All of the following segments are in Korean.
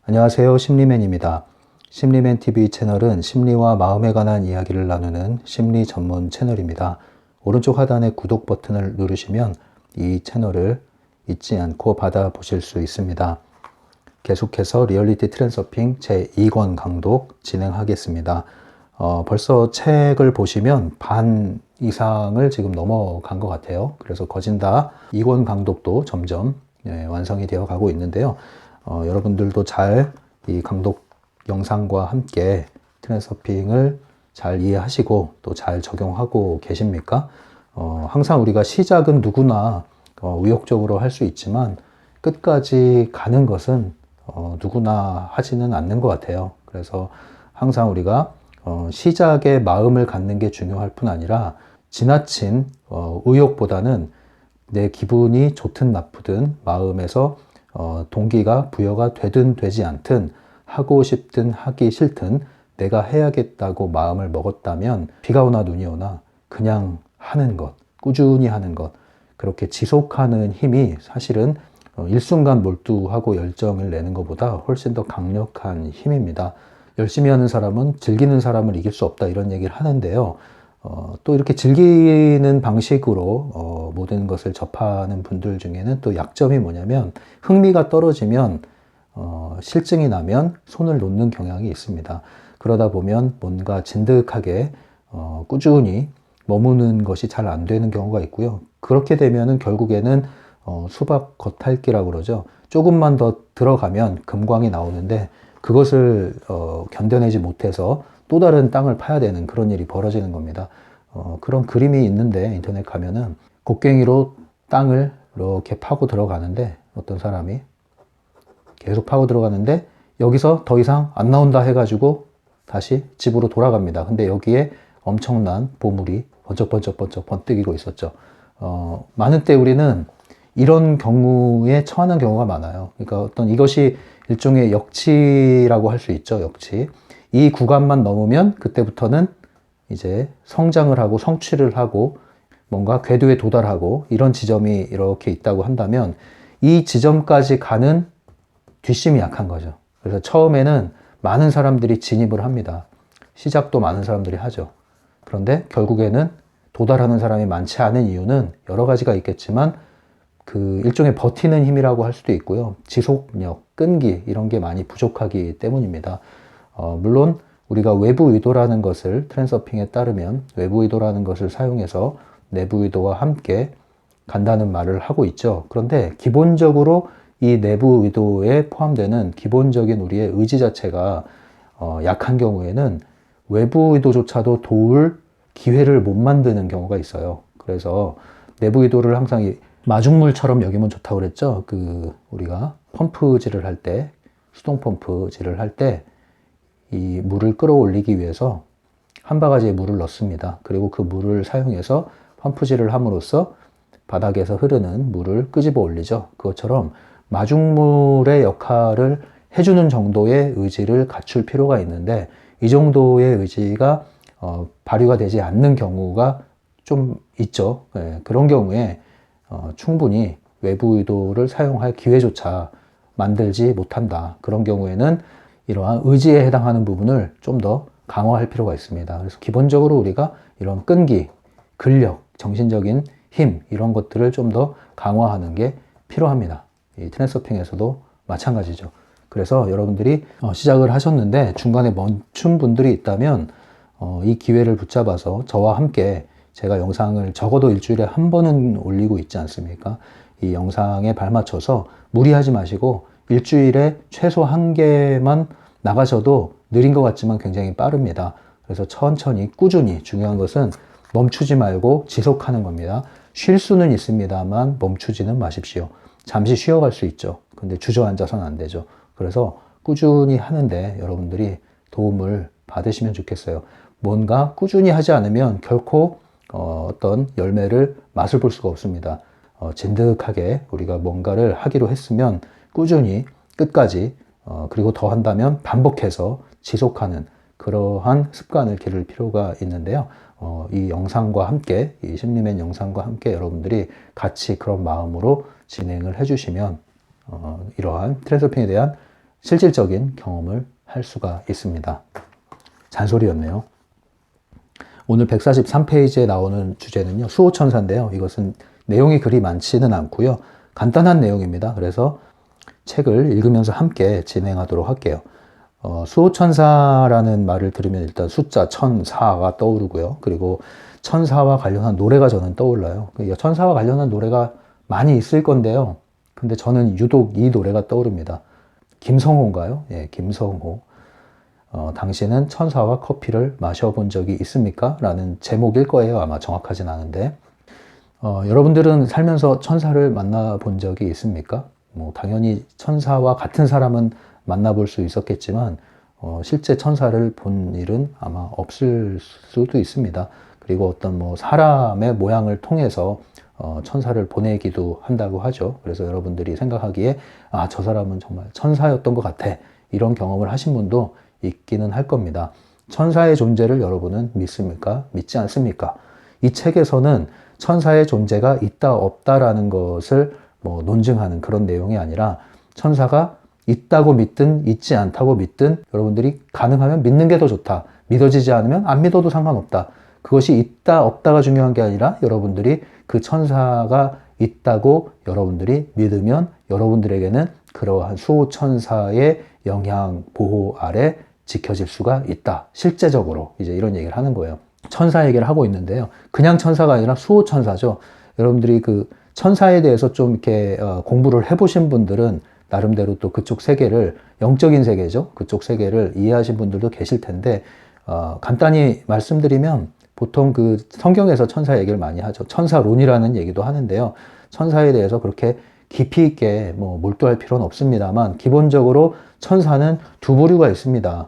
안녕하세요. 심리맨입니다. 심리맨 TV 채널은 심리와 마음에 관한 이야기를 나누는 심리 전문 채널입니다. 오른쪽 하단의 구독 버튼을 누르시면 이 채널을 잊지 않고 받아보실 수 있습니다. 계속해서 리얼리티 트랜서핑 제2권 강독 진행하겠습니다. 벌써 책을 보시면 반 이상을 지금 넘어간 것 같아요. 그래서 거진다 2권 강독도 점점 완성이 되어 가고 있는데요. 여러분들도 잘 이 강독 영상과 함께 트랜서핑을 잘 이해하시고 또 잘 적용하고 계십니까? 항상 우리가 시작은 누구나 의욕적으로 할 수 있지만 끝까지 가는 것은 누구나 하지는 않는 것 같아요. 그래서 항상 우리가 시작에 마음을 갖는 게 중요할 뿐 아니라 지나친 의욕보다는 내 기분이 좋든 나쁘든 마음에서 동기가 부여가 되든 되지 않든 하고 싶든 하기 싫든 내가 해야겠다고 마음을 먹었다면 비가 오나 눈이 오나 그냥 하는 것, 꾸준히 하는 것, 그렇게 지속하는 힘이 사실은 일순간 몰두하고 열정을 내는 것보다 훨씬 더 강력한 힘입니다. 열심히 하는 사람은 즐기는 사람을 이길 수 없다 이런 얘기를 하는데요. 또 이렇게 즐기는 방식으로 모든 것을 접하는 분들 중에는 또 약점이 뭐냐면 흥미가 떨어지면 실증이 나면 손을 놓는 경향이 있습니다. 그러다 보면 뭔가 진득하게 꾸준히 머무는 것이 잘 안 되는 경우가 있고요. 그렇게 되면은 결국에는 수박 겉핥기라고 그러죠. 조금만 더 들어가면 금광이 나오는데 그것을 견뎌내지 못해서 또 다른 땅을 파야 되는 그런 일이 벌어지는 겁니다. 그런 그림이 있는데 인터넷 가면은 곡괭이로 땅을 이렇게 파고 들어가는데 어떤 사람이 계속 파고 들어가는데 여기서 더 이상 안 나온다 해가지고 다시 집으로 돌아갑니다. 근데 여기에 엄청난 보물이 번쩍번쩍번쩍 번뜩이고 있었죠. 많은 때 우리는 이런 경우에 처하는 경우가 많아요. 그러니까 어떤 이것이 일종의 역치라고 할 수 있죠. 역치. 이 구간만 넘으면 그때부터는 이제 성장을 하고 성취를 하고 뭔가 궤도에 도달하고 이런 지점이 이렇게 있다고 한다면 이 지점까지 가는 뒷심이 약한 거죠. 그래서 처음에는 많은 사람들이 진입을 합니다. 시작도 많은 사람들이 하죠. 그런데 결국에는 도달하는 사람이 많지 않은 이유는 여러 가지가 있겠지만 그 일종의 버티는 힘이라고 할 수도 있고요. 지속력, 끈기 이런 게 많이 부족하기 때문입니다. 물론 우리가 외부 의도라는 것을 트랜서핑에 따르면 외부 의도라는 것을 사용해서 내부 의도와 함께 간다는 말을 하고 있죠. 그런데 기본적으로 이 내부 의도에 포함되는 기본적인 우리의 의지 자체가 약한 경우에는 외부 의도조차도 도울 기회를 못 만드는 경우가 있어요. 그래서 내부 의도를 항상 이 마중물처럼 여기면 좋다고 그랬죠. 우리가 펌프질을 할 때, 수동 펌프질을 할 때 이 물을 끌어올리기 위해서 한 바가지의 물을 넣습니다. 그리고 그 물을 사용해서 펌프질을 함으로써 바닥에서 흐르는 물을 끄집어 올리죠. 그것처럼 마중물의 역할을 해주는 정도의 의지를 갖출 필요가 있는데 이 정도의 의지가 발휘가 되지 않는 경우가 좀 있죠. 그런 경우에 충분히 외부 의도를 사용할 기회조차 만들지 못한다. 그런 경우에는 이러한 의지에 해당하는 부분을 좀 더 강화할 필요가 있습니다. 그래서 기본적으로 우리가 이런 끈기, 근력, 정신적인 힘 이런 것들을 좀 더 강화하는 게 필요합니다. 이 트랜서핑에서도 마찬가지죠. 그래서 여러분들이 시작을 하셨는데 중간에 멈춘 분들이 있다면 이 기회를 붙잡아서 저와 함께 제가 영상을 적어도 일주일에 한 번은 올리고 있지 않습니까? 이 영상에 발맞춰서 무리하지 마시고 일주일에 최소 한 개만 나가셔도 느린 것 같지만 굉장히 빠릅니다. 그래서 천천히 꾸준히 중요한 것은 멈추지 말고 지속하는 겁니다. 쉴 수는 있습니다만 멈추지는 마십시오. 잠시 쉬어갈 수 있죠. 근데 주저앉아서는 안 되죠. 그래서 꾸준히 하는데 여러분들이 도움을 받으시면 좋겠어요. 뭔가 꾸준히 하지 않으면 결코 어떤 열매를 맛을 볼 수가 없습니다. 진득하게 우리가 뭔가를 하기로 했으면 꾸준히 끝까지 그리고 더 한다면 반복해서 지속하는 그러한 습관을 기를 필요가 있는데요. 이 영상과 함께 이 심리맨 영상과 함께 여러분들이 같이 그런 마음으로 진행을 해주시면 이러한 트랜서핑에 대한 실질적인 경험을 할 수가 있습니다. 잔소리였네요. 오늘 143페이지에 나오는 주제는요, 수호천사인데요. 이것은 내용이 그리 많지는 않고요. 간단한 내용입니다. 그래서 책을 읽으면서 함께 진행하도록 할게요. 수호천사라는 말을 들으면 일단 숫자 1004가 떠오르고요. 그리고 천사와 관련한 노래가 저는 떠올라요. 천사와 관련한 노래가 많이 있을 건데요. 근데 저는 유독 이 노래가 떠오릅니다. 김성호인가요? 예, 김성호. 당신은 천사와 커피를 마셔본 적이 있습니까? 라는 제목일 거예요. 아마 정확하진 않은데. 여러분들은 살면서 천사를 만나본 적이 있습니까? 뭐, 당연히 천사와 같은 사람은 만나볼 수 있었겠지만, 실제 천사를 본 일은 아마 없을 수도 있습니다. 그리고 어떤 뭐, 사람의 모양을 통해서 천사를 보내기도 한다고 하죠. 그래서 여러분들이 생각하기에, 아, 저 사람은 정말 천사였던 것 같아. 이런 경험을 하신 분도 있기는 할 겁니다. 천사의 존재를 여러분은 믿습니까? 믿지 않습니까? 이 책에서는 천사의 존재가 있다 없다라는 것을 뭐 논증하는 그런 내용이 아니라 천사가 있다고 믿든 있지 않다고 믿든 여러분들이 가능하면 믿는 게 더 좋다. 믿어지지 않으면 안 믿어도 상관없다. 그것이 있다 없다가 중요한 게 아니라 여러분들이 그 천사가 있다고 여러분들이 믿으면 여러분들에게는 그러한 수호천사의 영향 보호 아래 지켜질 수가 있다. 실제적으로 이제 이런 얘기를 하는 거예요. 천사 얘기를 하고 있는데요. 그냥 천사가 아니라 수호천사죠. 여러분들이 그 천사에 대해서 좀 이렇게 공부를 해보신 분들은 나름대로 또 그쪽 세계를, 영적인 세계죠. 그쪽 세계를 이해하신 분들도 계실 텐데, 간단히 말씀드리면 보통 그 성경에서 천사 얘기를 많이 하죠. 천사론이라는 얘기도 하는데요. 천사에 대해서 그렇게 깊이 있게 뭐 몰두할 필요는 없습니다만, 기본적으로 천사는 두 부류가 있습니다.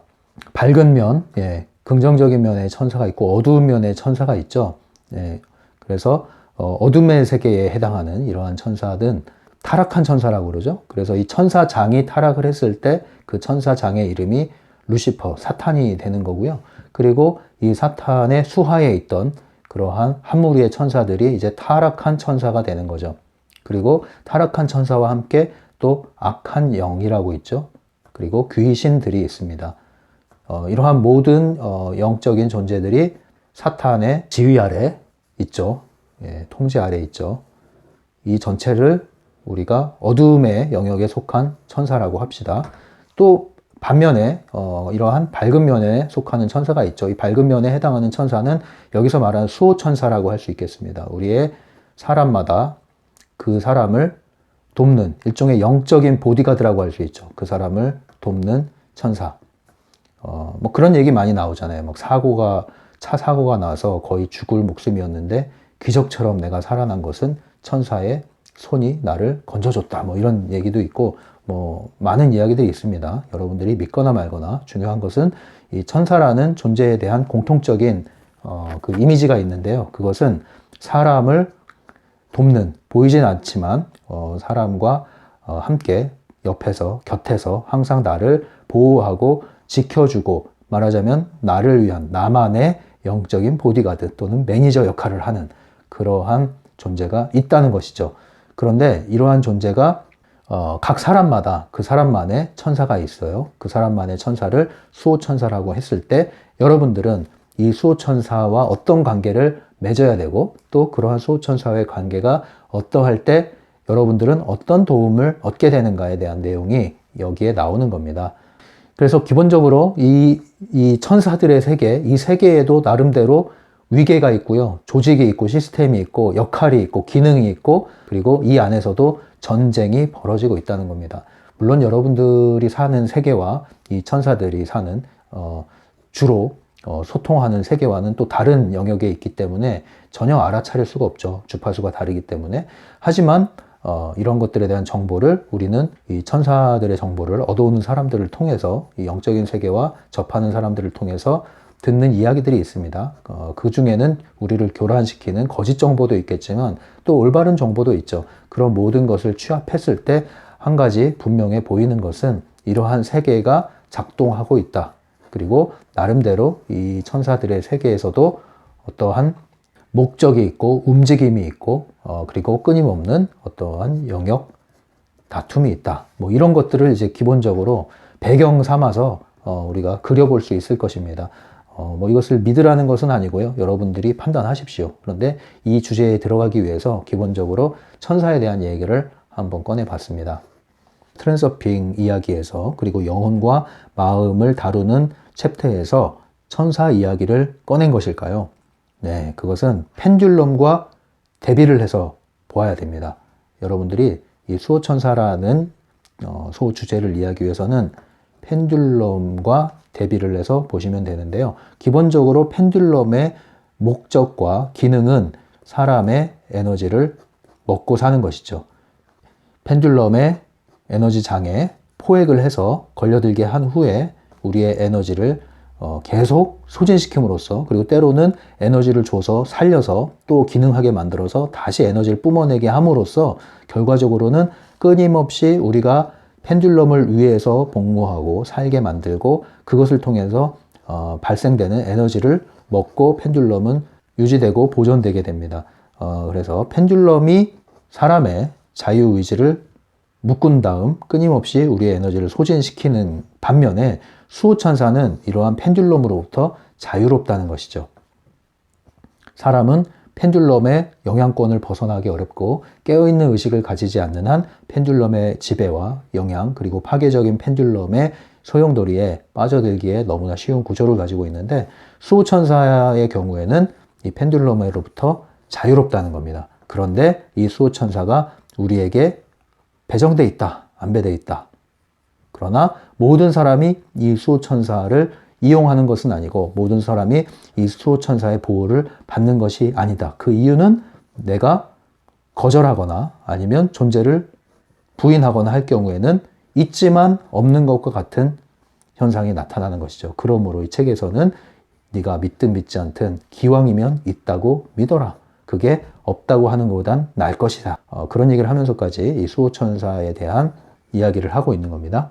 밝은 면, 예, 긍정적인 면의 천사가 있고 어두운 면의 천사가 있죠. 예, 그래서 어둠의 세계에 해당하는 이러한 천사든 타락한 천사라고 그러죠. 그래서 이 천사장이 타락을 했을 때 그 천사장의 이름이 루시퍼, 사탄이 되는 거고요. 그리고 이 사탄의 수하에 있던 그러한 한 무리의 천사들이 이제 타락한 천사가 되는 거죠. 그리고 타락한 천사와 함께 또 악한 영이라고 있죠. 그리고 귀신들이 있습니다. 이러한 모든 영적인 존재들이 사탄의 지휘 아래 있죠. 예, 통제 아래 있죠. 이 전체를 우리가 어둠의 영역에 속한 천사라고 합시다. 또 반면에 이러한 밝은 면에 속하는 천사가 있죠. 이 밝은 면에 해당하는 천사는 여기서 말하는 수호천사라고 할 수 있겠습니다. 우리의 사람마다 그 사람을 돕는 일종의 영적인 보디가드라고 할 수 있죠. 그 사람을 돕는 천사. 뭐 그런 얘기 많이 나오잖아요. 막 차 사고가 나서 거의 죽을 목숨이었는데 기적처럼 내가 살아난 것은 천사의 손이 나를 건져줬다. 뭐 이런 얘기도 있고, 뭐 많은 이야기들이 있습니다. 여러분들이 믿거나 말거나 중요한 것은 이 천사라는 존재에 대한 공통적인 그 이미지가 있는데요. 그것은 사람을 돕는, 보이진 않지만 사람과 함께 옆에서, 곁에서 항상 나를 보호하고 지켜주고, 말하자면 나를 위한 나만의 영적인 보디가드 또는 매니저 역할을 하는 그러한 존재가 있다는 것이죠. 그런데 이러한 존재가 각 사람마다 그 사람만의 천사가 있어요. 그 사람만의 천사를 수호천사라고 했을 때 여러분들은 이 수호천사와 어떤 관계를 맺어야 되고, 또 그러한 수호천사와의 관계가 어떠할 때 여러분들은 어떤 도움을 얻게 되는가에 대한 내용이 여기에 나오는 겁니다. 그래서 기본적으로 이 천사들의 세계, 이 세계에도 나름대로 위계가 있고요. 조직이 있고 시스템이 있고 역할이 있고 기능이 있고, 그리고 이 안에서도 전쟁이 벌어지고 있다는 겁니다. 물론 여러분들이 사는 세계와 이 천사들이 사는 주로 소통하는 세계와는 또 다른 영역에 있기 때문에 전혀 알아차릴 수가 없죠. 주파수가 다르기 때문에. 하지만 이런 것들에 대한 정보를 우리는 이 천사들의 정보를 얻어오는 사람들을 통해서, 이 영적인 세계와 접하는 사람들을 통해서 듣는 이야기들이 있습니다. 그 중에는 우리를 교란시키는 거짓 정보도 있겠지만 또 올바른 정보도 있죠. 그런 모든 것을 취합했을 때 한 가지 분명해 보이는 것은 이러한 세계가 작동하고 있다. 그리고 나름대로 이 천사들의 세계에서도 어떠한 목적이 있고 움직임이 있고 그리고 끊임없는 어떠한 영역 다툼이 있다. 뭐 이런 것들을 이제 기본적으로 배경 삼아서 우리가 그려볼 수 있을 것입니다. 뭐 이것을 믿으라는 것은 아니고요. 여러분들이 판단하십시오. 그런데 이 주제에 들어가기 위해서 기본적으로 천사에 대한 얘기를 한번 꺼내봤습니다. 트랜서핑 이야기에서 그리고 영혼과 마음을 다루는 챕터에서 천사 이야기를 꺼낸 것일까요? 네, 그것은 펜듈럼과 대비를 해서 보아야 됩니다. 여러분들이 이 수호천사라는 소주제를 이해하기 위해서는 펜듈럼과 대비를 해서 보시면 되는데요. 기본적으로 펜듈럼의 목적과 기능은 사람의 에너지를 먹고 사는 것이죠. 펜듈럼의 에너지 장에 포획을 해서 걸려들게 한 후에 우리의 에너지를 계속 소진시킴으로써, 그리고 때로는 에너지를 줘서 살려서 또 기능하게 만들어서 다시 에너지를 뿜어내게 함으로써 결과적으로는 끊임없이 우리가 펜듈럼을 위해서 복무하고 살게 만들고, 그것을 통해서 발생되는 에너지를 먹고 펜듈럼은 유지되고 보존되게 됩니다. 그래서 펜듈럼이 사람의 자유의지를 묶은 다음 끊임없이 우리의 에너지를 소진시키는 반면에 수호천사는 이러한 펜듈럼으로부터 자유롭다는 것이죠. 사람은 펜듈럼의 영향권을 벗어나기 어렵고 깨어있는 의식을 가지지 않는 한 펜듈럼의 지배와 영향, 그리고 파괴적인 펜듈럼의 소용돌이에 빠져들기에 너무나 쉬운 구조를 가지고 있는데, 수호천사의 경우에는 이 펜듈럼으로부터 자유롭다는 겁니다. 그런데 이 수호천사가 우리에게 배정돼 있다, 안배돼 있다. 그러나 모든 사람이 이 수호천사를 이용하는 것은 아니고 모든 사람이 이 수호천사의 보호를 받는 것이 아니다. 그 이유는 내가 거절하거나 아니면 존재를 부인하거나 할 경우에는 있지만 없는 것과 같은 현상이 나타나는 것이죠. 그러므로 이 책에서는 네가 믿든 믿지 않든 기왕이면 있다고 믿어라. 그게 없다고 하는 것보단 나을 것이다. 그런 얘기를 하면서까지 이 수호천사에 대한 이야기를 하고 있는 겁니다.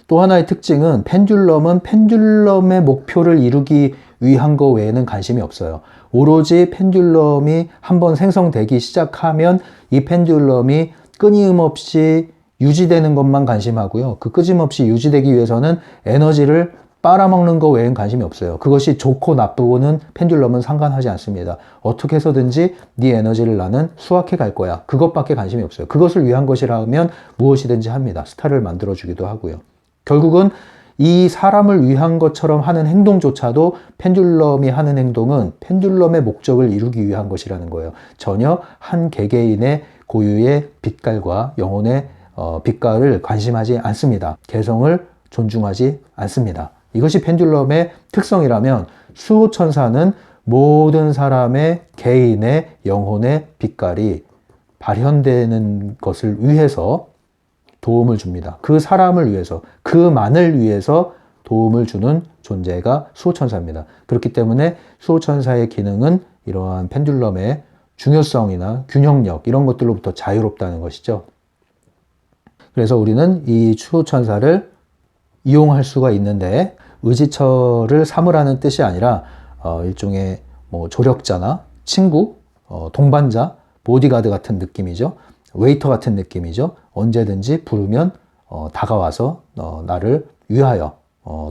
또 하나의 특징은 펜듈럼은 펜듈럼의 목표를 이루기 위한 것 외에는 관심이 없어요. 오로지 펜듈럼이 한번 생성되기 시작하면 이 펜듈럼이 끊임없이 유지되는 것만 관심하고요. 그 끊임없이 유지되기 위해서는 에너지를 빨아먹는 것 외엔 관심이 없어요. 그것이 좋고 나쁘고는 펜듈럼은 상관하지 않습니다. 어떻게 해서든지 네 에너지를 나는 수확해 갈 거야. 그것밖에 관심이 없어요. 그것을 위한 것이라면 무엇이든지 합니다. 스타를 만들어주기도 하고요. 결국은 이 사람을 위한 것처럼 하는 행동조차도 펜듈럼이 하는 행동은 펜듈럼의 목적을 이루기 위한 것이라는 거예요. 전혀 한 개개인의 고유의 빛깔과 영혼의 빛깔을 관심하지 않습니다. 개성을 존중하지 않습니다. 이것이 펜듈럼의 특성이라면 수호천사는 모든 사람의 개인의 영혼의 빛깔이 발현되는 것을 위해서 도움을 줍니다. 그 사람을 위해서, 그만을 위해서 도움을 주는 존재가 수호천사입니다. 그렇기 때문에 수호천사의 기능은 이러한 펜듈럼의 중요성이나 균형력 이런 것들로부터 자유롭다는 것이죠. 그래서 우리는 이 수호천사를 이용할 수가 있는데, 의지처를 삼으라는 뜻이 아니라 일종의 뭐 조력자나 친구, 동반자, 보디가드 같은 느낌이죠. 웨이터 같은 느낌이죠. 언제든지 부르면 다가와서 나를 위하여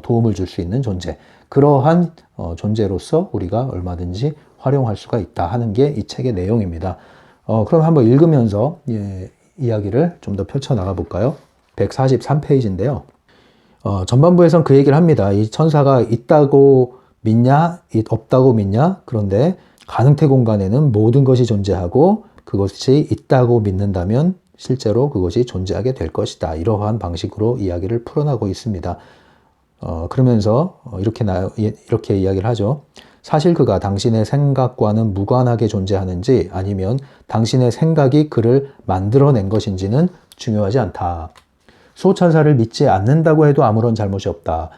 도움을 줄 수 있는 존재. 그러한 존재로서 우리가 얼마든지 활용할 수가 있다 하는 게 이 책의 내용입니다. 그럼 한번 읽으면서 이야기를 좀 더 펼쳐나가 볼까요? 143페이지인데요. 전반부에선 그 얘기를 합니다. 이 천사가 있다고 믿냐? 없다고 믿냐? 그런데 가능태 공간에는 모든 것이 존재하고 그것이 있다고 믿는다면 실제로 그것이 존재하게 될 것이다. 이러한 방식으로 이야기를 풀어나가고 있습니다. 그러면서 이렇게 이야기를 하죠. 사실 그가 당신의 생각과는 무관하게 존재하는지 아니면 당신의 생각이 그를 만들어낸 것인지는 중요하지 않다. 수호천사를 믿지 않는다고 해도 아무런 잘못이 없다.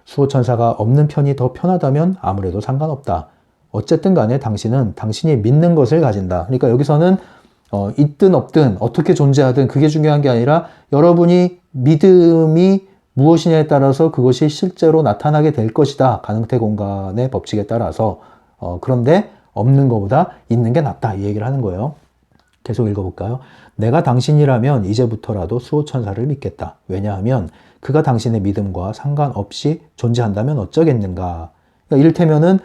수호천사가 없는 편이 더 편하다면 아무래도 상관없다. 어쨌든 간에 당신은 당신이 믿는 것을 가진다. 그러니까 여기서는 있든 없든 어떻게 존재하든 그게 중요한 게 아니라 여러분이 믿음이 무엇이냐에 따라서 그것이 실제로 나타나게 될 것이다. 가능태 공간의 법칙에 따라서. 그런데 없는 것보다 있는 게 낫다. 이 얘기를 하는 거예요. 계속 읽어볼까요? 내가 당신이라면 이제부터라도 수호천사를 믿겠다. 왜냐하면 그가 당신의 믿음과 상관없이 존재한다면 어쩌겠는가. 그러니까 이를테면은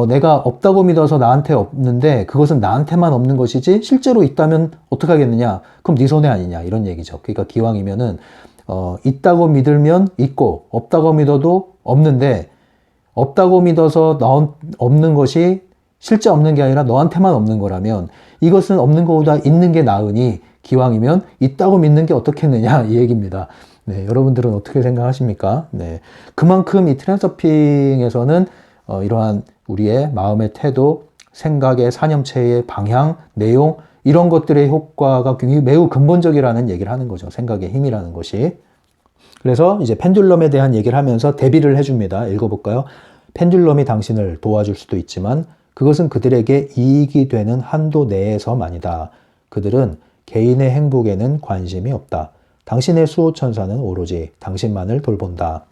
내가 없다고 믿어서 나한테 없는데 그것은 나한테만 없는 것이지 실제로 있다면 어떡하겠느냐. 그럼 네 손해 아니냐 이런 얘기죠. 그러니까 기왕이면은 있다고 믿으면 있고 없다고 믿어도 없는데 없다고 믿어서 없는 것이 실제 없는 게 아니라 너한테만 없는 거라면 이것은 없는 것보다 있는 게 나으니 기왕이면 있다고 믿는 게 어떻겠느냐 이 얘기입니다. 네, 여러분들은 어떻게 생각하십니까? 네, 그만큼 이 트랜서핑에서는 이러한 우리의 마음의 태도, 생각의 사념체의 방향, 내용 이런 것들의 효과가 매우 근본적이라는 얘기를 하는 거죠. 생각의 힘이라는 것이. 그래서 이제 펜듈럼에 대한 얘기를 하면서 대비를 해줍니다. 읽어볼까요? 펜듈럼이 당신을 도와줄 수도 있지만 그것은 그들에게 이익이 되는 한도 내에서만이다. 그들은 개인의 행복에는 관심이 없다. 당신의 수호천사는 오로지 당신만을 돌본다.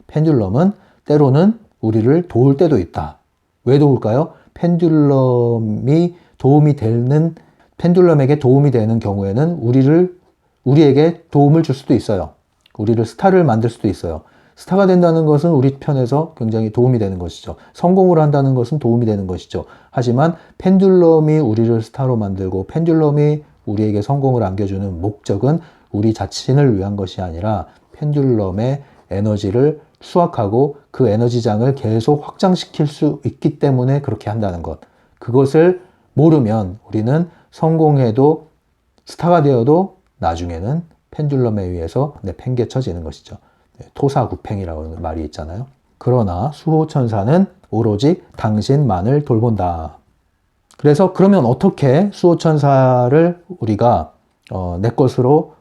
펜듈럼은 때로는 우리를 도울 때도 있다. 왜 도울까요? 펜듈럼에게 도움이 되는 경우에는 우리에게 도움을 줄 수도 있어요. 우리를 스타를 만들 수도 있어요. 스타가 된다는 것은 우리 편에서 굉장히 도움이 되는 것이죠. 성공을 한다는 것은 도움이 되는 것이죠. 하지만 펜듈럼이 우리를 스타로 만들고 펜듈럼이 우리에게 성공을 안겨주는 목적은 우리 자신을 위한 것이 아니라 펜듈럼의 에너지를 수확하고 그 에너지장을 계속 확장시킬 수 있기 때문에 그렇게 한다는 것. 그것을 모르면 우리는 성공해도 스타가 되어도 나중에는 펜듈럼에 의해서 내팽개쳐지는 것이죠. 토사구팽이라고 말이 있잖아요. 그러나 수호천사는 오로지 당신만을 돌본다. 그래서 그러면 어떻게 수호천사를 우리가 내 것으로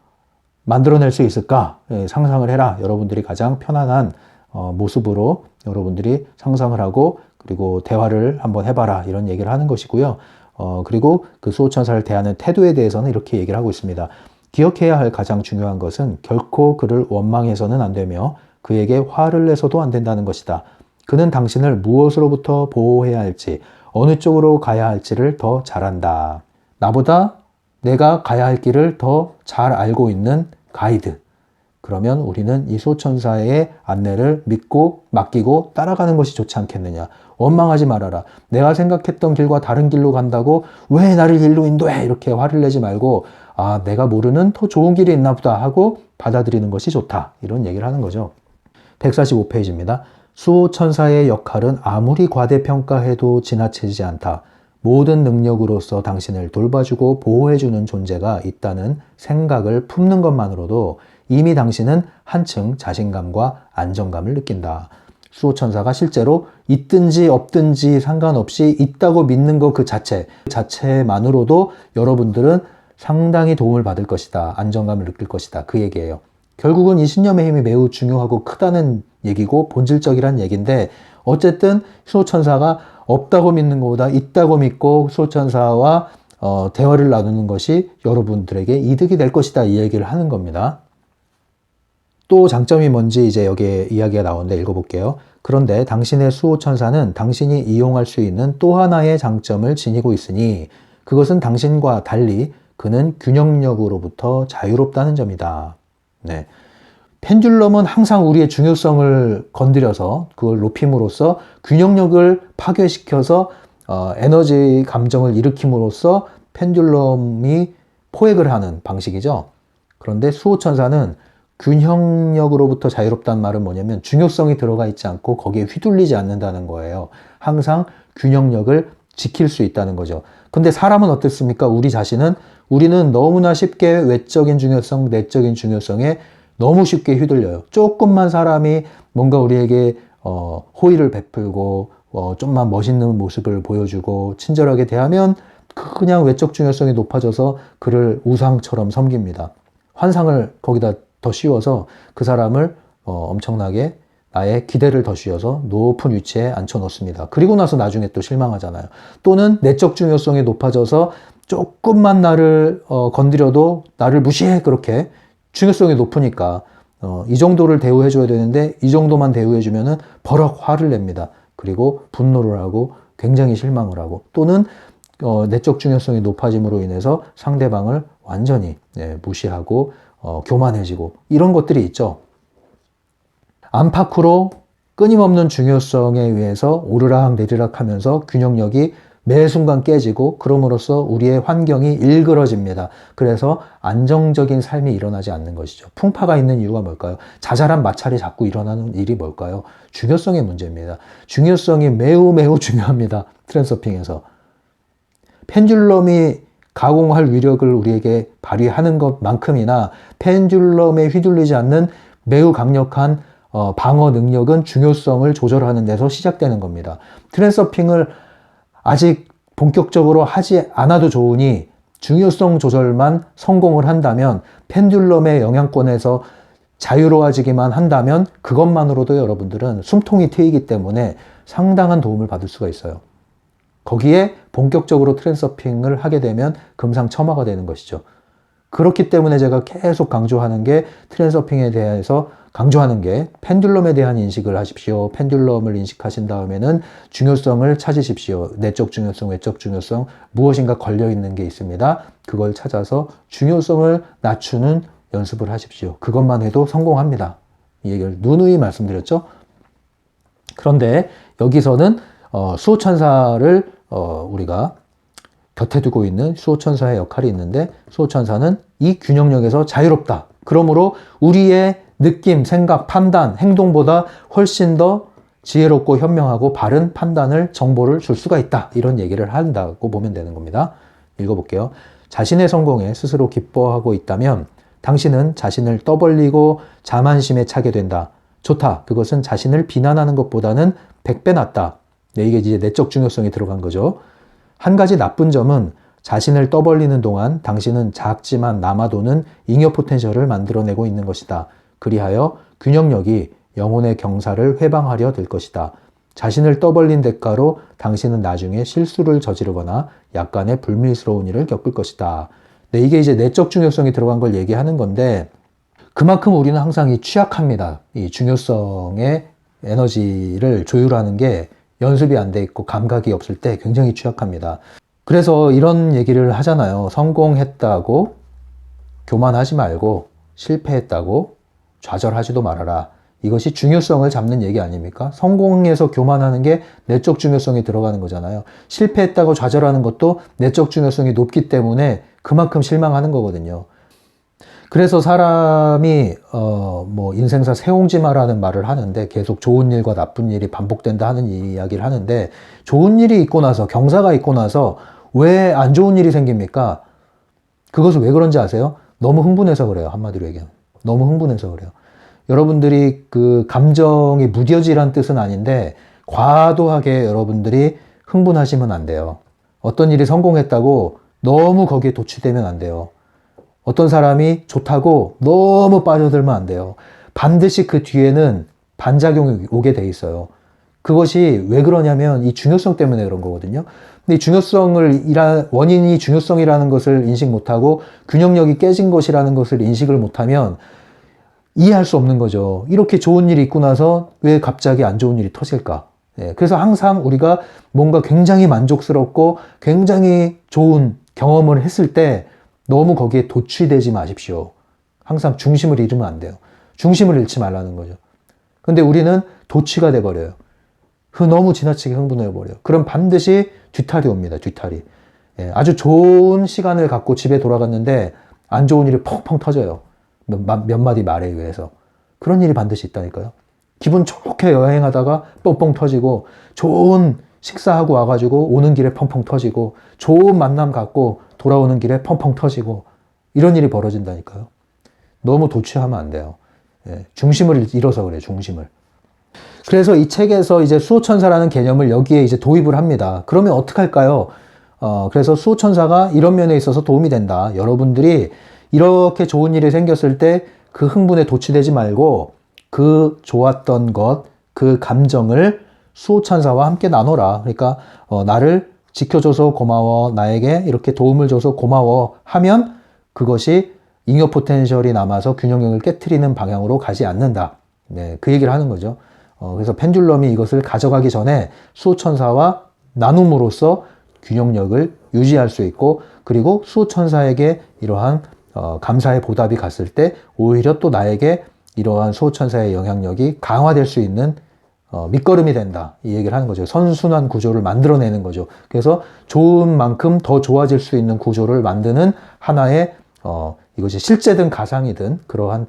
만들어낼 수 있을까? 상상을 해라. 여러분들이 가장 편안한 모습으로 여러분들이 상상을 하고 그리고 대화를 한번 해봐라. 이런 얘기를 하는 것이고요. 그리고 그 수호천사를 대하는 태도에 대해서는 이렇게 얘기를 하고 있습니다. 기억해야 할 가장 중요한 것은 결코 그를 원망해서는 안 되며 그에게 화를 내서도 안 된다는 것이다. 그는 당신을 무엇으로부터 보호해야 할지, 어느 쪽으로 가야 할지를 더 잘 안다. 나보다 내가 가야 할 길을 더 잘 알고 있는 가이드. 그러면 우리는 이 수호천사의 안내를 믿고 맡기고 따라가는 것이 좋지 않겠느냐. 원망하지 말아라. 내가 생각했던 길과 다른 길로 간다고 왜 나를 길로 인도해? 이렇게 화를 내지 말고 내가 모르는 더 좋은 길이 있나 보다 하고 받아들이는 것이 좋다. 이런 얘기를 하는 거죠. 145페이지입니다. 수호천사의 역할은 아무리 과대평가해도 지나치지 않다. 모든 능력으로서 당신을 돌봐주고 보호해주는 존재가 있다는 생각을 품는 것만으로도 이미 당신은 한층 자신감과 안정감을 느낀다. 수호천사가 실제로 있든지 없든지 상관없이 있다고 믿는 것 그 자체만으로도 여러분들은 상당히 도움을 받을 것이다. 안정감을 느낄 것이다. 그 얘기예요. 결국은 이 신념의 힘이 매우 중요하고 크다는 얘기고 본질적이란 얘기인데 어쨌든 수호천사가 없다고 믿는 것보다 있다고 믿고 수호천사와 대화를 나누는 것이 여러분들에게 이득이 될 것이다. 이 얘기를 하는 겁니다. 또 장점이 뭔지 이제 여기에 이야기가 나오는데 읽어볼게요. 그런데 당신의 수호천사는 당신이 이용할 수 있는 또 하나의 장점을 지니고 있으니 그것은 당신과 달리 그는 균형력으로부터 자유롭다는 점이다. 네. 펜듈럼은 항상 우리의 중요성을 건드려서 그걸 높임으로써 균형력을 파괴시켜서 에너지 감정을 일으킴으로써 펜듈럼이 포획을 하는 방식이죠. 그런데 수호천사는 균형력으로부터 자유롭다는 말은 뭐냐면 중요성이 들어가 있지 않고 거기에 휘둘리지 않는다는 거예요. 항상 균형력을 지킬 수 있다는 거죠. 근데 사람은 어떻습니까? 우리는 너무나 쉽게 외적인 중요성, 내적인 중요성에 너무 쉽게 휘둘려요. 조금만 사람이 뭔가 우리에게 호의를 베풀고 좀만 멋있는 모습을 보여주고 친절하게 대하면 그냥 외적 중요성이 높아져서 그를 우상처럼 섬깁니다. 환상을 거기다 더 씌워서 그 사람을 엄청나게 나의 기대를 더 씌워서 높은 위치에 앉혀놓습니다. 그리고 나서 나중에 또 실망하잖아요. 또는 내적 중요성이 높아져서 조금만 나를 건드려도 나를 무시해. 그렇게 중요성이 높으니까 이 정도를 대우해줘야 되는데 이 정도만 대우해주면은 버럭 화를 냅니다. 그리고 분노를 하고 굉장히 실망을 하고 또는 내적 중요성이 높아짐으로 인해서 상대방을 완전히 무시하고 교만해지고 이런 것들이 있죠. 안팎으로 끊임없는 중요성에 의해서 오르락 내리락 하면서 균형력이 매 순간 깨지고 그럼으로써 우리의 환경이 일그러집니다. 그래서 안정적인 삶이 일어나지 않는 것이죠. 풍파가 있는 이유가 뭘까요? 자잘한 마찰이 자꾸 일어나는 일이 뭘까요? 중요성의 문제입니다. 중요성이 매우 매우 중요합니다. 트랜서핑에서. 펜듈럼이 가공할 위력을 우리에게 발휘하는 것만큼이나 펜듈럼에 휘둘리지 않는 매우 강력한 방어 능력은 중요성을 조절하는 데서 시작되는 겁니다. 트랜서핑을 아직 본격적으로 하지 않아도 좋으니 중요성 조절만 성공을 한다면 펜듈럼의 영향권에서 자유로워지기만 한다면 그것만으로도 여러분들은 숨통이 트이기 때문에 상당한 도움을 받을 수가 있어요. 거기에 본격적으로 트랜서핑을 하게 되면 금상첨화가 되는 것이죠. 그렇기 때문에 제가 계속 강조하는 게 트랜서핑에 대해서 강조하는 게 펜듈럼에 대한 인식을 하십시오. 펜듈럼을 인식하신 다음에는 중요성을 찾으십시오. 내적 중요성, 외적 중요성, 무엇인가 걸려있는 게 있습니다. 그걸 찾아서 중요성을 낮추는 연습을 하십시오. 그것만 해도 성공합니다. 이 얘기를 누누이 말씀드렸죠. 그런데 여기서는 수호천사를 우리가 곁에 두고 있는 수호천사의 역할이 있는데 수호천사는 이 균형력에서 자유롭다. 그러므로 우리의 느낌, 생각, 판단, 행동보다 훨씬 더 지혜롭고 현명하고 바른 판단을, 정보를 줄 수가 있다. 이런 얘기를 한다고 보면 되는 겁니다. 읽어볼게요. 자신의 성공에 스스로 기뻐하고 있다면 당신은 자신을 떠벌리고 자만심에 차게 된다. 좋다. 그것은 자신을 비난하는 것보다는 100배 낫다. 네, 이게 이제 내적 중요성이 들어간 거죠. 한 가지 나쁜 점은 자신을 떠벌리는 동안 당신은 작지만 남아도는 잉여 포텐셜을 만들어내고 있는 것이다. 그리하여 균형력이 영혼의 경사를 회방하려 될 것이다. 자신을 떠벌린 대가로 당신은 나중에 실수를 저지르거나 약간의 불미스러운 일을 겪을 것이다. 네, 이게 이제 내적 중요성이 들어간 걸 얘기하는 건데 그만큼 우리는 항상 취약합니다. 이 중요성의 에너지를 조율하는 게 연습이 안 돼 있고 감각이 없을 때 굉장히 취약합니다. 그래서 이런 얘기를 하잖아요. 성공했다고 교만하지 말고 실패했다고 좌절하지도 말아라. 이것이 중요성을 잡는 얘기 아닙니까? 성공해서 교만하는 게 내적 중요성이 들어가는 거잖아요. 실패했다고 좌절하는 것도 내적 중요성이 높기 때문에 그만큼 실망하는 거거든요. 그래서 사람이 인생사 세옹지마라는 말을 하는데 계속 좋은 일과 나쁜 일이 반복된다 하는 이야기를 하는데 좋은 일이 있고 나서 경사가 있고 나서 왜 안 좋은 일이 생깁니까? 그것을 왜 그런지 아세요? 너무 흥분해서 그래요. 한마디로 얘기하면. 너무 흥분해서 그래요. 여러분들이 그 감정이 무뎌지란 뜻은 아닌데 과도하게 여러분들이 흥분하시면 안 돼요. 어떤 일이 성공했다고 너무 거기에 도취되면 안 돼요. 어떤 사람이 좋다고 너무 빠져들면 안 돼요. 반드시 그 뒤에는 반작용이 오게 돼 있어요. 그것이 왜 그러냐면 이 중요성 때문에 그런 거거든요. 근데 이 원인이 중요성이라는 것을 인식 못하고 균형력이 깨진 것이라는 것을 인식을 못하면 이해할 수 없는 거죠. 이렇게 좋은 일이 있고 나서 왜 갑자기 안 좋은 일이 터질까? 그래서 항상 우리가 뭔가 굉장히 만족스럽고 굉장히 좋은 경험을 했을 때 너무 거기에 도취되지 마십시오. 항상 중심을 잃으면 안 돼요. 중심을 잃지 말라는 거죠. 근데 우리는 도취가 돼버려요. 너무 지나치게 흥분해버려요. 그럼 반드시 뒤탈이 옵니다. 뒤탈이. 아주 좋은 시간을 갖고 집에 돌아갔는데 안 좋은 일이 펑펑 터져요. 몇 마디 말에 의해서. 그런 일이 반드시 있다니까요. 기분 좋게 여행하다가 뻥뻥 터지고 좋은 식사하고 와가지고 오는 길에 펑펑 터지고 좋은 만남 갖고 돌아오는 길에 펑펑 터지고 이런 일이 벌어진다니까요. 너무 도취하면 안 돼요. 중심을 잃어서 그래요. 중심을. 그래서 이 책에서 이제 수호천사라는 개념을 여기에 이제 도입을 합니다. 그러면 어떡할까요? 그래서 수호천사가 이런 면에 있어서 도움이 된다. 여러분들이 이렇게 좋은 일이 생겼을 때 그 흥분에 도취되지 말고 그 좋았던 것, 그 감정을 수호천사와 함께 나눠라. 그러니까 나를 지켜줘서 고마워, 나에게 이렇게 도움을 줘서 고마워 하면 그것이 잉여 포텐셜이 남아서 균형력을 깨트리는 방향으로 가지 않는다. 네, 그 얘기를 하는 거죠. 그래서 펜듈럼이 이것을 가져가기 전에 수호천사와 나눔으로써 균형력을 유지할 수 있고, 그리고 수호천사에게 이러한 감사의 보답이 갔을 때 오히려 또 나에게 이러한 수호천사의 영향력이 강화될 수 있는 밑거름이 된다, 이 얘기를 하는 거죠. 선순환 구조를 만들어내는 거죠. 그래서 좋은 만큼 더 좋아질 수 있는 구조를 만드는 하나의 이것이 실제든 가상이든 그러한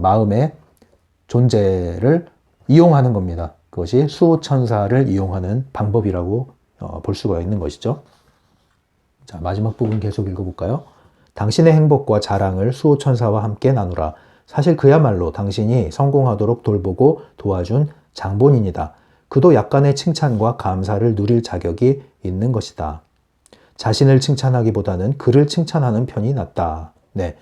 마음의 존재를 이용하는 겁니다. 그것이 수호천사를 이용하는 방법이라고 볼 수가 있는 것이죠. 자, 마지막 부분 계속 읽어볼까요? 당신의 행복과 자랑을 수호천사와 함께 나누라. 사실 그야말로 당신이 성공하도록 돌보고 도와준 장본인이다. 그도 약간의 칭찬과 감사를 누릴 자격이 있는 것이다. 자신을 칭찬하기보다는 그를 칭찬하는 편이 낫다. 네.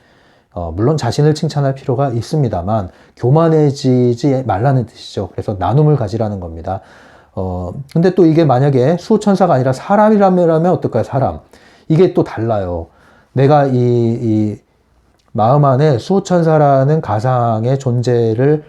물론 자신을 칭찬할 필요가 있습니다만 교만해지지 말라는 뜻이죠. 그래서 나눔을 가지라는 겁니다. 근데 또 이게 만약에 수호천사가 아니라 사람이라면 어떨까요? 사람. 이게 또 달라요. 내가 이 마음 안에 수호천사라는 가상의 존재를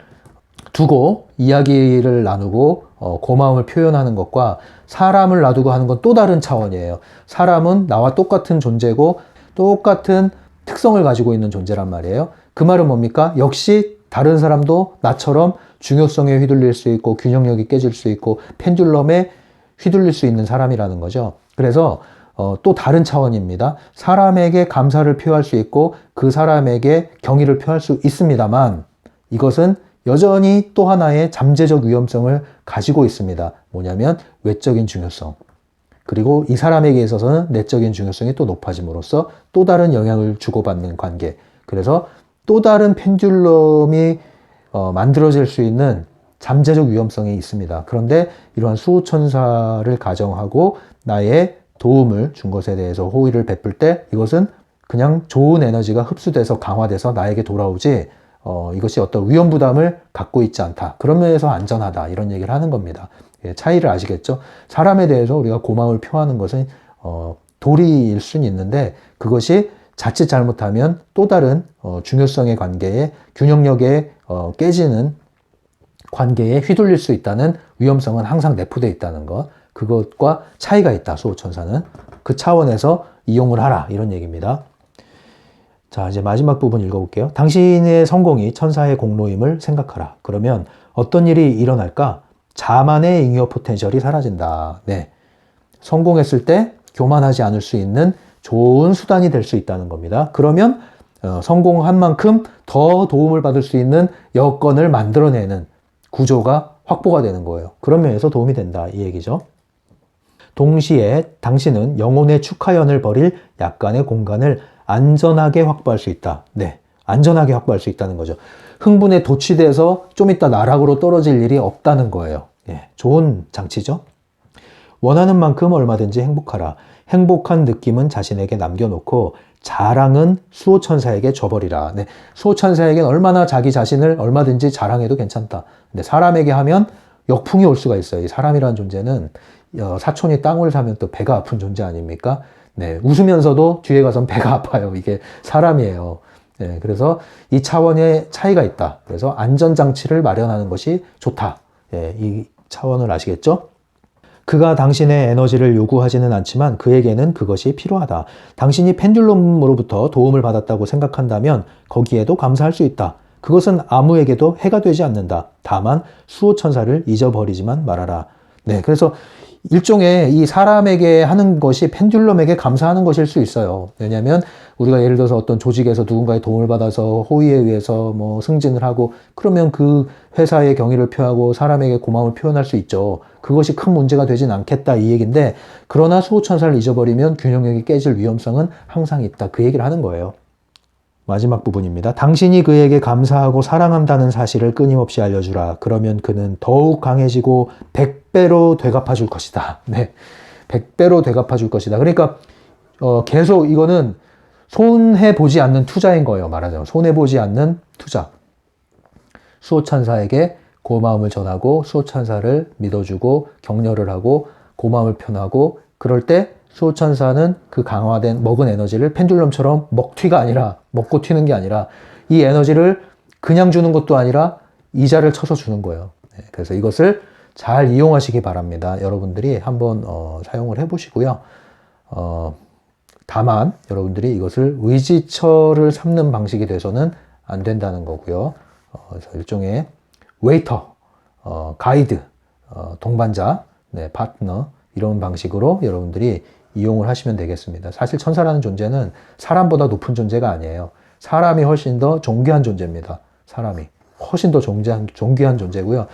두고 이야기를 나누고 고마움을 표현하는 것과 사람을 놔두고 하는 건 또 다른 차원이에요. 사람은 나와 똑같은 존재고 똑같은 특성을 가지고 있는 존재란 말이에요. 그 말은 뭡니까? 역시 다른 사람도 나처럼 중요성에 휘둘릴 수 있고 균형력이 깨질 수 있고 펜듈럼에 휘둘릴 수 있는 사람이라는 거죠. 그래서 또 다른 차원입니다. 사람에게 감사를 표할 수 있고 그 사람에게 경의를 표할 수 있습니다만 이것은 여전히 또 하나의 잠재적 위험성을 가지고 있습니다. 뭐냐면 외적인 중요성. 그리고 이 사람에게 있어서는 내적인 중요성이 또 높아짐으로써 또 다른 영향을 주고받는 관계. 그래서 또 다른 펜듈럼이 만들어질 수 있는 잠재적 위험성이 있습니다. 그런데 이러한 수호천사를 가정하고 나의 도움을 준 것에 대해서 호의를 베풀 때 이것은 그냥 좋은 에너지가 흡수돼서 강화돼서 나에게 돌아오지 이것이 어떤 위험 부담을 갖고 있지 않다. 그런 면에서 안전하다. 이런 얘기를 하는 겁니다. 차이를 아시겠죠? 사람에 대해서 우리가 고마움을 표하는 것은 도리일 수는 있는데 그것이 자칫 잘못하면 또 다른 중요성의 관계에 균형력에 깨지는 관계에 휘둘릴 수 있다는 위험성은 항상 내포되어 있다는 것. 그것과 차이가 있다. 수호천사는. 그 차원에서 이용을 하라. 이런 얘기입니다. 자, 이제 마지막 부분 읽어볼게요. 당신의 성공이 천사의 공로임을 생각하라. 그러면 어떤 일이 일어날까? 자만의 잉여 포텐셜이 사라진다. 네. 성공했을 때 교만하지 않을 수 있는 좋은 수단이 될 수 있다는 겁니다. 그러면 성공한 만큼 더 도움을 받을 수 있는 여건을 만들어내는 구조가 확보가 되는 거예요. 그런 면에서 도움이 된다. 이 얘기죠. 동시에 당신은 영혼의 축하연을 벌일 약간의 공간을 안전하게 확보할 수 있다. 네. 안전하게 확보할 수 있다는 거죠. 흥분에 도취돼서 좀 이따 나락으로 떨어질 일이 없다는 거예요. 예, 좋은 장치죠. 원하는 만큼 얼마든지 행복하라. 행복한 느낌은 자신에게 남겨놓고 자랑은 수호천사에게 줘버리라. 네, 수호천사에게는 얼마나 자기 자신을 얼마든지 자랑해도 괜찮다. 근데 사람에게 하면 역풍이 올 수가 있어요. 이 사람이라는 존재는 사촌이 땅을 사면 또 배가 아픈 존재 아닙니까? 네, 웃으면서도 뒤에 가선 배가 아파요. 이게 사람이에요. 네, 그래서 이 차원의 차이가 있다. 그래서 안전장치를 마련하는 것이 좋다. 예, 이 차원을 아시겠죠? 그가 당신의 에너지를 요구하지는 않지만 그에게는 그것이 필요하다. 당신이 펜듈럼으로부터 도움을 받았다고 생각한다면 거기에도 감사할 수 있다. 그것은 아무에게도 해가 되지 않는다. 다만 수호천사를 잊어버리지만 말아라. 네, 그래서 일종의 이 사람에게 하는 것이 펜듈럼에게 감사하는 것일 수 있어요. 왜냐하면 우리가 예를 들어서 어떤 조직에서 누군가의 도움을 받아서 호의에 의해서 뭐 승진을 하고 그러면 그 회사의 경의를 표하고 사람에게 고마움을 표현할 수 있죠. 그것이 큰 문제가 되진 않겠다 이 얘기인데 그러나 수호천사를 잊어버리면 균형력이 깨질 위험성은 항상 있다. 그 얘기를 하는 거예요. 마지막 부분입니다. 당신이 그에게 감사하고 사랑한다는 사실을 끊임없이 알려주라. 그러면 그는 더욱 강해지고 100배로 되갚아 줄 것이다. 네. 100배로 되갚아 줄 것이다. 그러니까 계속 이거는 손해보지 않는 투자인 거예요. 말하자면 손해보지 않는 투자. 수호천사에게 고마움을 전하고 수호천사를 믿어주고 격려를 하고 고마움을 표하고 그럴 때 수호천사는 그 강화된 먹은 에너지를 펜듈럼처럼 먹튀가 아니라 먹고 튀는 게 아니라 이 에너지를 그냥 주는 것도 아니라 이자를 쳐서 주는 거예요. 네, 그래서 이것을 잘 이용하시기 바랍니다. 여러분들이 한번 사용을 해보시고요. 다만 여러분들이 이것을 의지처를 삼는 방식이 돼서는 안 된다는 거고요. 그래서 일종의 웨이터, 가이드, 동반자, 네, 파트너 이런 방식으로 여러분들이 이용을 하시면 되겠습니다. 사실 천사라는 존재는 사람보다 높은 존재가 아니에요. 사람이 훨씬 더 존귀한 존재입니다. 사람이 훨씬 더 존귀한 존재고요.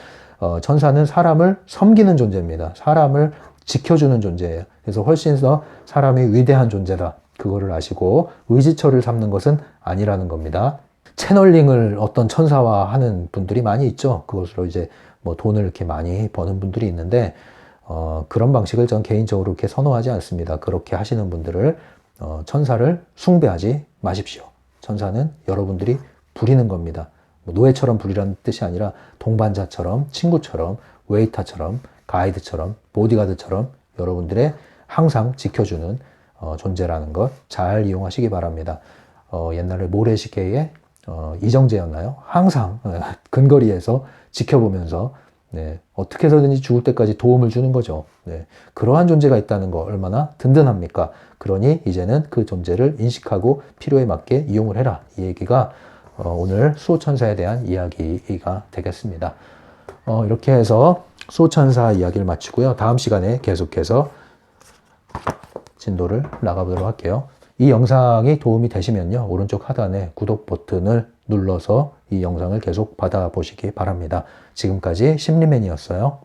천사는 사람을 섬기는 존재입니다. 사람을 지켜주는 존재예요. 그래서 훨씬 더 사람이 위대한 존재다. 그거를 아시고 의지처를 삼는 것은 아니라는 겁니다. 채널링을 어떤 천사화하는 분들이 많이 있죠. 그것으로 이제 뭐 돈을 이렇게 많이 버는 분들이 있는데 그런 방식을 전 개인적으로 이렇게 선호하지 않습니다. 그렇게 하시는 분들을 천사를 숭배하지 마십시오. 천사는 여러분들이 부리는 겁니다. 뭐 노예처럼 부리라는 뜻이 아니라 동반자처럼, 친구처럼, 웨이터처럼, 가이드처럼, 보디가드처럼 여러분들의 항상 지켜주는 존재라는 것 잘 이용하시기 바랍니다. 옛날에 모래시계의 이정재였나요? 항상 근거리에서 지켜보면서 네, 어떻게 해서든지 죽을 때까지 도움을 주는 거죠. 네, 그러한 존재가 있다는 거 얼마나 든든합니까? 그러니 이제는 그 존재를 인식하고 필요에 맞게 이용을 해라. 이 얘기가 오늘 수호천사에 대한 이야기가 되겠습니다. 이렇게 해서 수호천사 이야기를 마치고요. 다음 시간에 계속해서 진도를 나가보도록 할게요. 이 영상이 도움이 되시면요. 오른쪽 하단에 구독 버튼을 눌러서 이 영상을 계속 받아보시기 바랍니다. 지금까지 심리맨이었어요.